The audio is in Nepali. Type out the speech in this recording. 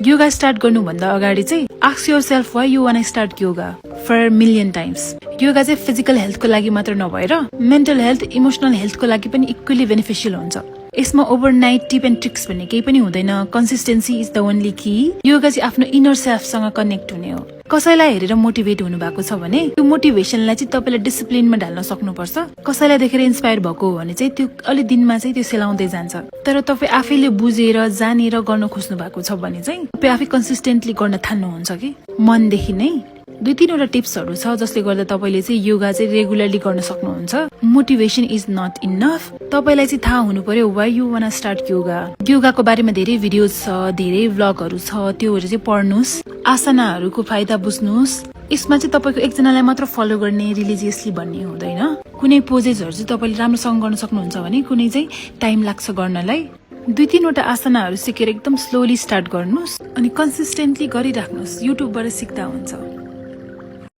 योगा स्टार्ट गर्नुभन्दा अगाडि चाहिँ ask yourself why you want start yoga for million times. Yoga चाहिँ फिजिकल हेल्थको लागि मात्र नभएर मेन्टल हेल्थ इमोसनल हेल्थको लागि पनि इक्वली बेनिफिशियल हुन्छ। यसमा ओभरनाइट टिप एन्ड ट्रिक्स भन्ने केही पनि हुँदैन। कन्सिस्टेन्सी इज द ओन्ली की। योगा चाहिँ आफ्नो इनर सेल्फसँग कनेक्ट हुने हो। कसैलाई हेरेर मोटिभेट हुनु भएको छ भने त्यो मोटिभेसनलाई चाहिँ तपाईले डिसिप्लिनमा ढाल्न सक्नुपर्छ। कसैलाई देखेर इन्स्पायर भएको हो भने चाहिँ त्यो अलि दिनमा चाहिँ त्यो सेलाउँदै जान्छ। तर तपाई आफैले बुझेर जानेर गर्न खोज्नु भएको छ भने चाहिँ तपाई आफै कन्सिस्टेन्टली गर्न थाल्नुहुन्छ कि मनदेखि नै। 2-3 वटा टिप्सहरु छ जसले गर्दा तपाईले चाहिँ योगा चाहिँ रेगुलरली गर्न सक्नुहुन्छ। Motivation is not enough. तपाईलाई चाहिँ थाहा हुनु पर्यो why you want start yoga. योगाको बारेमा धेरै भिडियोज छ, धेरै भ्लगहरु छ, त्योहरु चाहिँ पढ्नुस्। आसनाहरुको फाइदा बुझ्नुस्। यसमा चाहिँ तपाईको एकजनालाई मात्र फलो गर्ने रिलिजियसली भन्ने हुँदैन। कुनै पोजेजहरु चाहिँ तपाईले राम्रोसँग गर्न सक्नुहुन्छ भने कुनै चाहिँ टाइम लाग्छ गर्नलाई। 2-3 वटा आसनाहरु सिकेर एकदम स्लोली स्टार्ट गर्नुस् अनि कन्सिस्टेन्टली गरिराख्नुस्। युट्युबबाट सिक्दा हुन्छ।